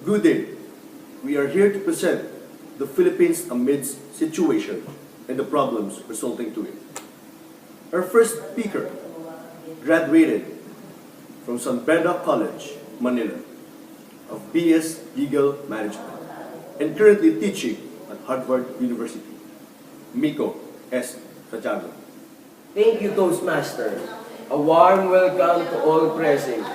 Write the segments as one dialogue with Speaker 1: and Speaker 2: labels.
Speaker 1: Good day. We are here to present the Philippines amidst situation and the problems resulting to it. Our first speaker graduated from San Beda College, Manila, of BS Legal Management and currently teaching at Harvard University. Miko S. Santiago.
Speaker 2: Thank you, Toastmaster. A warm welcome to all present.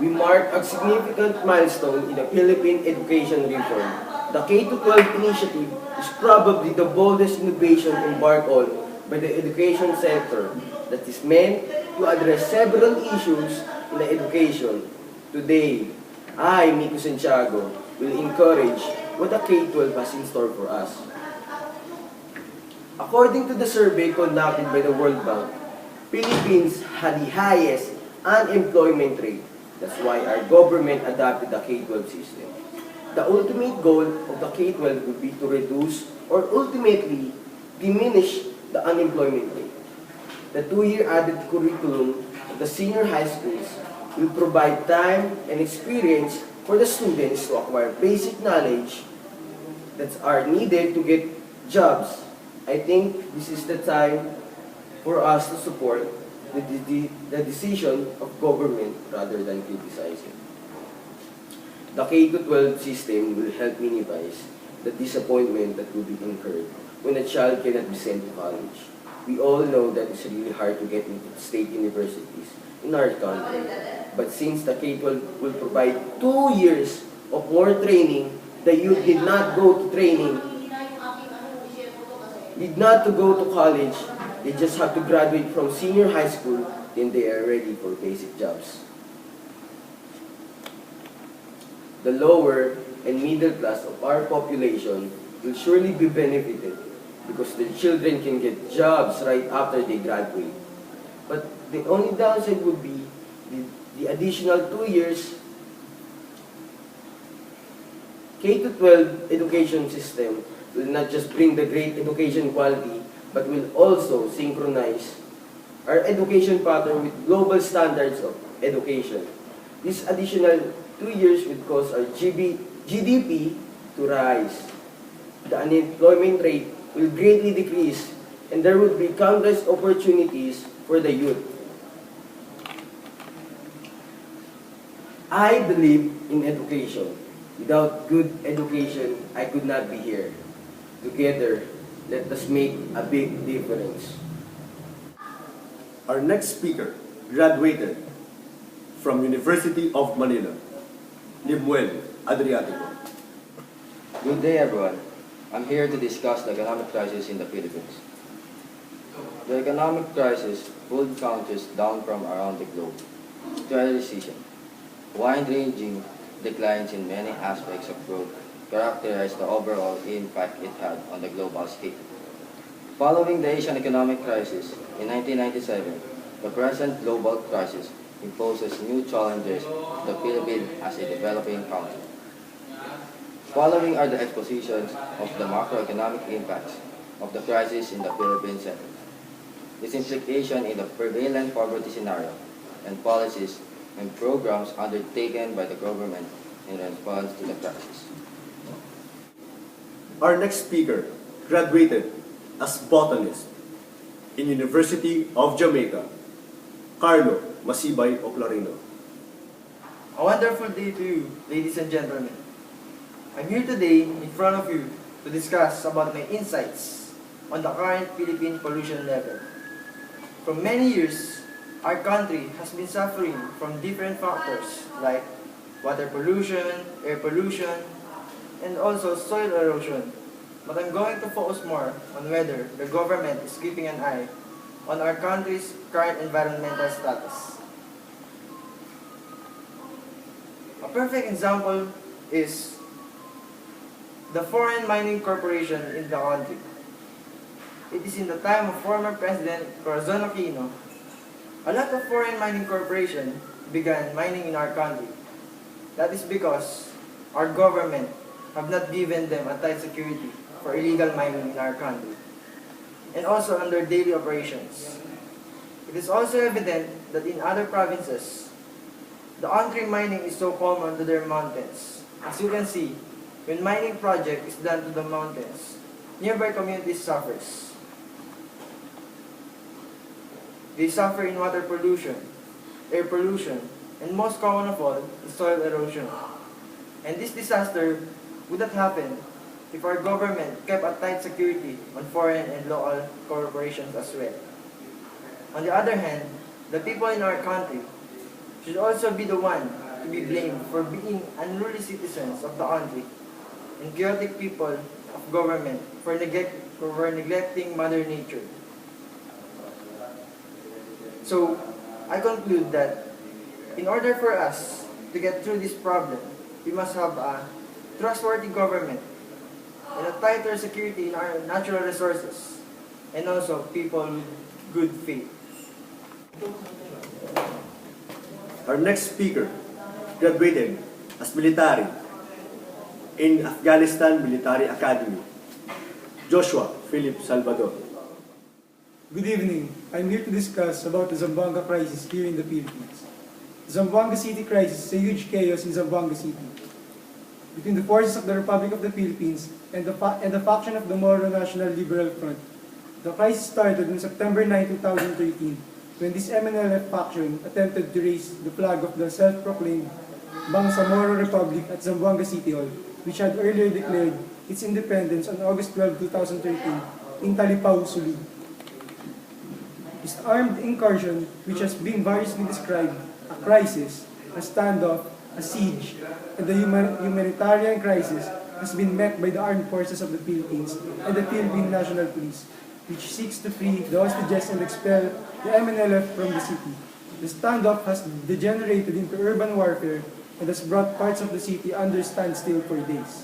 Speaker 2: We mark a significant milestone in the Philippine education reform. The K-12 initiative is probably the boldest innovation embarked on by the education sector that is meant to address several issues in the education. Today, I, Miko Santiago, will encourage what the K-12 has in store for us. According to the survey conducted by the World Bank, Philippines had the highest unemployment rate. That's why our government adopted the K-12 system. The ultimate goal of the K-12 would be to reduce or ultimately diminish the unemployment rate. The 2-year added curriculum of the senior high schools will provide time and experience for the students to acquire basic knowledge that are needed to get jobs. I think this is the time for us to support the decision of government rather than criticizing. The K-12 system will help minimize the disappointment that will be incurred when a child cannot be sent to college. We all know that it's really hard to get into state universities in our country. But since the K-12 will provide 2 years of more training, the youth did not go to training, did not to go to college. They just have to graduate from senior high school, then they are ready for basic jobs. The lower and middle class of our population will surely be benefited because the children can get jobs right after they graduate. But the only downside would be the additional 2 years K-12 education system will not just bring the great education quality, but will also synchronize our education pattern with global standards of education. This additional 2 years will cause our GDP to rise. The unemployment rate will greatly decrease, and there will be countless opportunities for the youth. I believe in education. Without good education, I could not be here. Together, let us make a big difference.
Speaker 1: Our next speaker graduated from University of Manila, Limuel Adriatico.
Speaker 3: Good day, everyone. I'm here to discuss the economic crisis in the Philippines. The economic crisis pulled countries down from around the globe to a recession. Wide-ranging declines in many aspects of growth characterized the overall impact it had on the global scale. Following the Asian economic crisis in 1997, the present global crisis imposes new challenges to the Philippines as a developing country. Following are the expositions of the macroeconomic impacts of the crisis in the Philippines setting, its implication in the prevalent poverty scenario, and policies and programs undertaken by the government in response to the crisis.
Speaker 1: Our next speaker graduated as botanist in University of Jamaica, Carlo Masibay Oclarino.
Speaker 4: A wonderful day to you, ladies and gentlemen. I'm here today in front of you to discuss about my insights on the current Philippine pollution level. For many years, our country has been suffering from different factors like water pollution, air pollution, and also soil erosion. But I'm going to focus more on whether the government is keeping an eye on our country's current environmental status. A perfect example is the foreign mining corporation in the country. It is in the time of former President Corazon Aquino. A lot of foreign mining corporations began mining in our country. That is because our government have not given them a tight security for illegal mining in our country, and also under daily operations. It is also evident that in other provinces, the on-tree mining is so common to their mountains. As you can see, when mining project is done to the mountains, nearby communities suffers. They suffer in water pollution, air pollution, and most common of all is soil erosion. And this disaster would not happen if our government kept a tight security on foreign and local corporations as well. On the other hand, the people in our country should also be the one to be blamed for being unruly citizens of the country and chaotic people of government for neglecting Mother Nature. So, I conclude that in order for us to get through this problem, we must have a trustworthy government and a tighter security in our natural resources, and also people with good faith.
Speaker 1: Our next speaker graduated as military in Afghanistan Military Academy, Joshua Philip Salvador.
Speaker 5: Good evening. I'm here to discuss about the Zamboanga crisis here in the Philippines. The Zamboanga City crisis is a huge chaos in Zamboanga City between the forces of the Republic of the Philippines and the faction of the Moro National Liberal Front. The crisis started on September 9, 2013, when this MNLF faction attempted to raise the flag of the self-proclaimed Bangsamoro Republic at Zamboanga City Hall, which had earlier declared its independence on August 12, 2013 in Talipao, Sulu. This armed incursion, which has been variously described a crisis, a standoff, a siege, and the humanitarian crisis, has been met by the armed forces of the Philippines and the Philippine National Police, which seeks to free the hostages and expel the MNLF from the city. The standoff has degenerated into urban warfare and has brought parts of the city under standstill for days.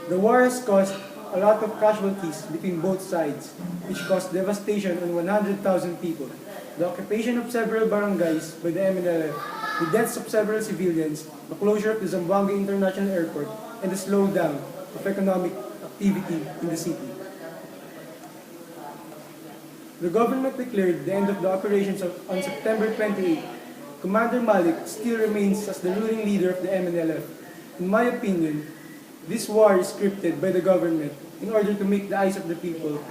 Speaker 5: The war has caused a lot of casualties between both sides, which caused devastation on 100,000 people, the occupation of several barangays by the MNLF, the deaths of several civilians, the closure of the Zamboanga International Airport, and the slowdown of economic activity in the city. The government declared the end of the operations on September 28. Commander Malik still remains as the ruling leader of the MNLF. In my opinion, this war is scripted by the government in order to make the eyes of the people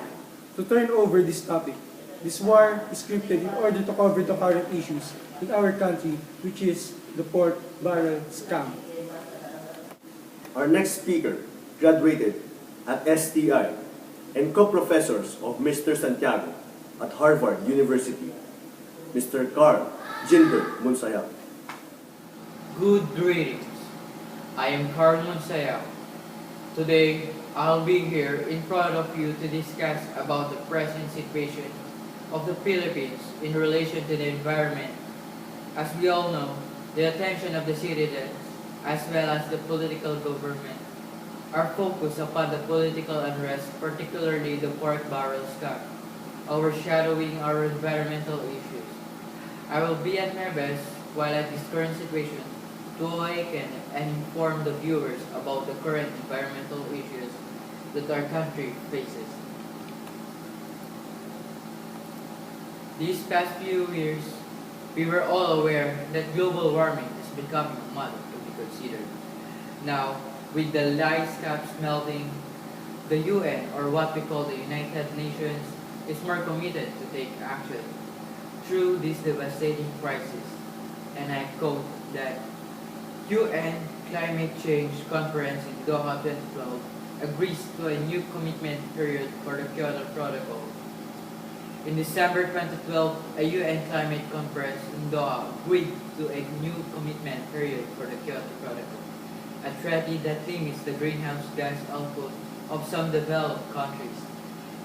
Speaker 5: to turn over this topic. This war is scripted in order to cover the current issues in our country, which is the pork barrel scam.
Speaker 1: Our next speaker graduated at STI and co-professors of Mr. Santiago at Harvard University, Mr. Carl Jinder Munsayap.
Speaker 6: Good greetings. I am Carl Munsayap. Today, I'll be here in front of you to discuss about the present situation of the Philippines in relation to the environment. As we all know, the attention of the citizens as well as the political government are focused upon the political unrest, particularly the pork barrel scam, overshadowing our environmental issues. I will be at my best while at this current situation to awaken and inform the viewers about the current environmental issues that our country faces. These past few years, we were all aware that global warming is becoming a matter to be considered. Now, with the ice caps melting, the UN, or what we call the United Nations, is more committed to take action through this devastating crisis. And I quote that UN Climate Change Conference in Doha 2012 agrees to a new commitment period for the Kyoto Protocol. In December 2012, a UN Climate Conference in Doha agreed to a new commitment period for the Kyoto Protocol, a treaty that limits the greenhouse gas output of some developed countries,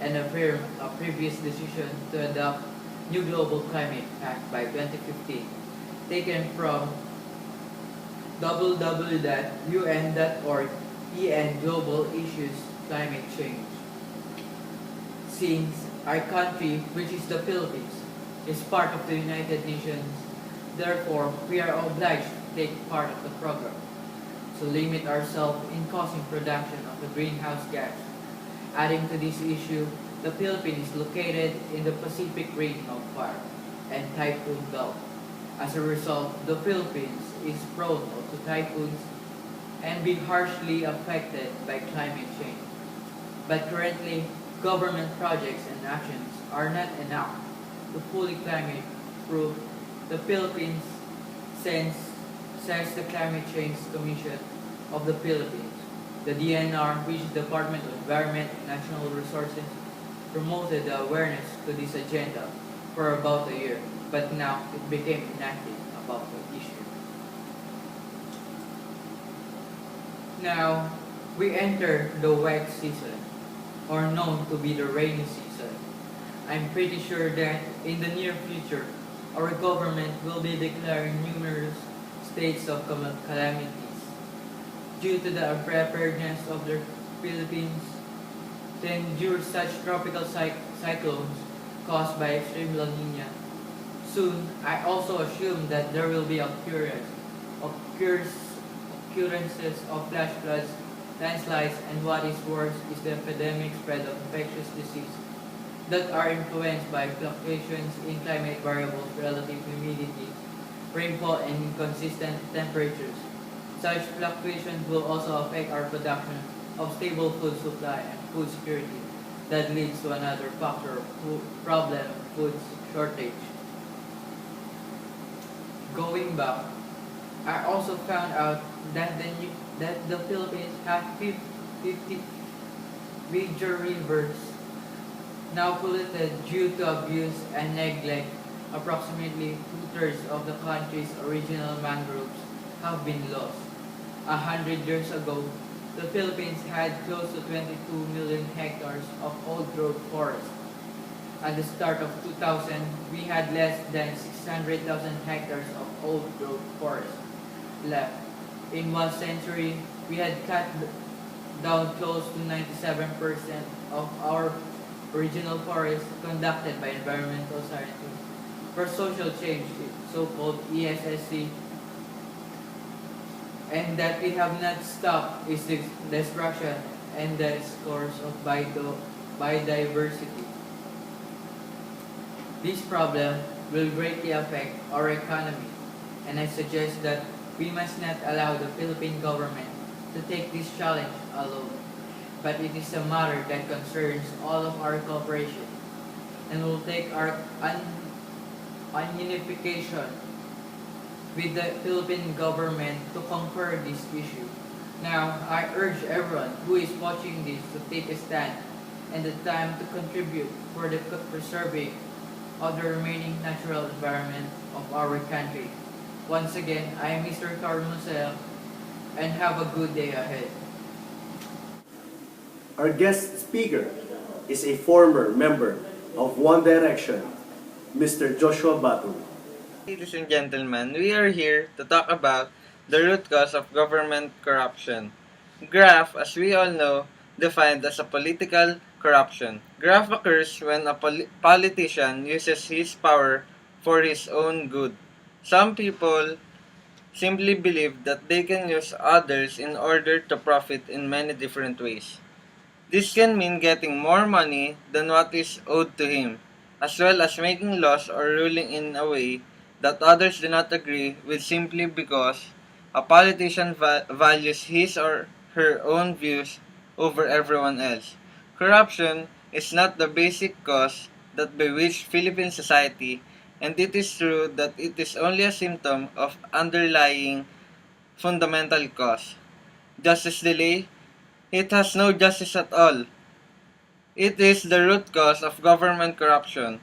Speaker 6: and affirmed a previous decision to adopt new global climate pact by 2015, taken from www.un.org EN Global Issues Climate Change. Since our country, which is the Philippines, is part of the United Nations, therefore we are obliged to take part of the program to limit ourselves in causing production of the greenhouse gas. Adding to this issue, the Philippines is located in the Pacific Ring of Fire and Typhoon Belt. As a result, the Philippines is prone to typhoons, and be harshly affected by climate change. But currently, government projects and actions are not enough to fully climate-proof the Philippines, since, says the Climate Change Commission of the Philippines, the DNR, which is Department of Environment and Natural Resources, promoted the awareness to this agenda for about a year, but now it became inactive about the issue. Now, we enter the wet season, or known to be the rainy season. I'm pretty sure that in the near future, our government will be declaring numerous states of calamities due to the unpreparedness of the Philippines to endure such tropical cyclones caused by extreme La Nina. Soon, I also assume that there will be occurrences of flash floods, landslides, and what is worse is the epidemic spread of infectious disease that are influenced by fluctuations in climate variables, relative humidity, rainfall, and inconsistent temperatures. Such fluctuations will also affect our production of stable food supply and food security that leads to another factor of problem, food shortage. Going back, I also found out that the Philippines have 50 major rivers now polluted due to abuse and neglect. Approximately two-thirds of the country's original mangroves have been lost. 100 years ago, the Philippines had close to 22 million hectares of old-growth forest. At the start of 2000, we had less than 600,000 hectares of old-growth forest left. In 1 century, we had cut down close to 97% of our original forest conducted by environmental scientists for social change, so-called ESSC, and that we have not stopped is the destruction and the scores of biodiversity. This problem will greatly affect our economy, and I suggest that we must not allow the Philippine government to take this challenge alone, but it is a matter that concerns all of our cooperation and will take our unification with the Philippine government to conquer this issue. Now, I urge everyone who is watching this to take a stand and the time to contribute for the preserving of the remaining natural environment of our country. Once again, I am Mr. Carl Musel, and have a good day ahead.
Speaker 1: Our guest speaker is a former member of One Direction, Mr. Joshua Batu.
Speaker 7: Ladies and gentlemen, we are here to talk about the root cause of government corruption. Graft, as we all know, defined as a political corruption. Graft occurs when a politician uses his power for his own good. Some people simply believe that they can use others in order to profit in many different ways. This can mean getting more money than what is owed to him, as well as making laws or ruling in a way that others do not agree with simply because a politician values his or her own views over everyone else. Corruption is not the basic cause that bewitched Philippine society, and it is true that it is only a symptom of underlying fundamental cause. Justice delay? It has no justice at all. It is the root cause of government corruption.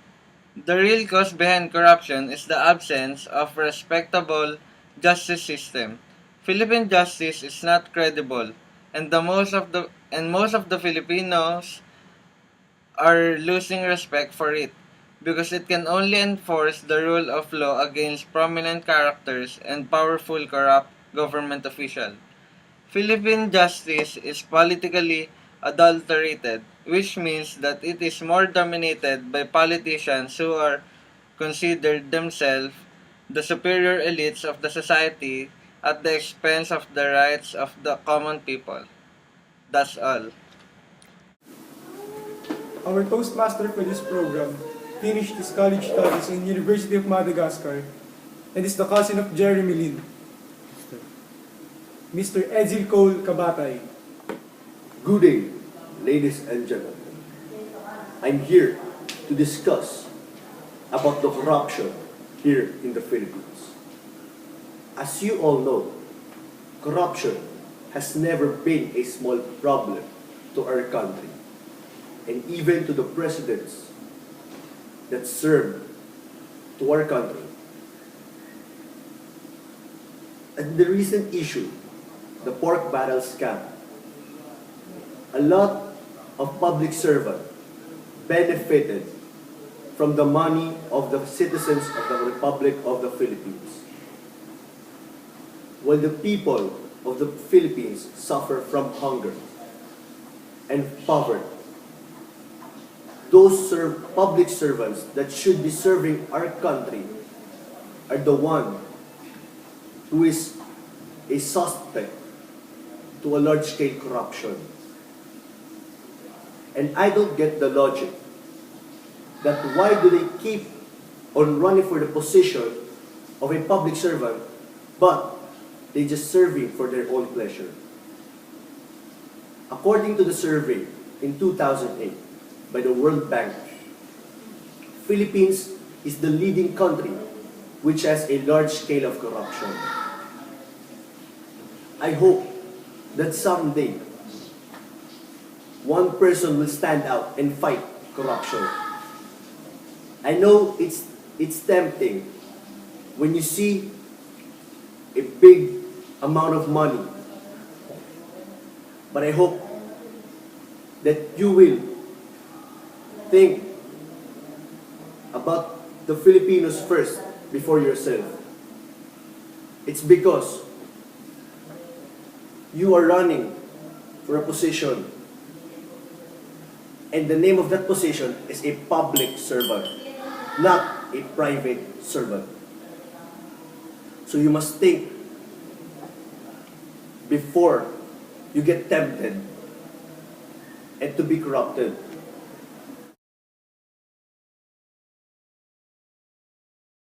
Speaker 7: The real cause behind corruption is the absence of respectable justice system. Philippine justice is not credible, and most of the Filipinos are losing respect for it because it can only enforce the rule of law against prominent characters and powerful corrupt government officials. Philippine justice is politically adulterated, which means that it is more dominated by politicians who are considered themselves the superior elites of the society at the expense of the rights of the common people. That's all.
Speaker 5: Our Toastmaster for this program finished his college studies in University of Madagascar and is the cousin of Jeremy Lin. Mr. Edzil Cole Kabatay.
Speaker 1: Good day, ladies and gentlemen. I'm here to discuss about the corruption here in the Philippines. As you all know, corruption has never been a small problem to our country, and even to the presidents that served to our country. And the recent issue, the pork barrel scam, a lot of public servants benefited from the money of the citizens of the Republic of the Philippines, while the people of the Philippines suffer from hunger and poverty. Those public servants that should be serving our country are the one who is a suspect to a large-scale corruption. And I don't get the logic that why do they keep on running for the position of a public servant, but they just serving for their own pleasure. According to the survey in 2008 by the World Bank, Philippines is the leading country which has a large scale of corruption. I hope that someday one person will stand out and fight corruption. I know it's tempting when you see a big amount of money, but I hope that you will think about the Filipinos first before yourself. It's because you are running for a position, and the name of that position is a public servant, not a private servant. So you must think before you get tempted and to be corrupted.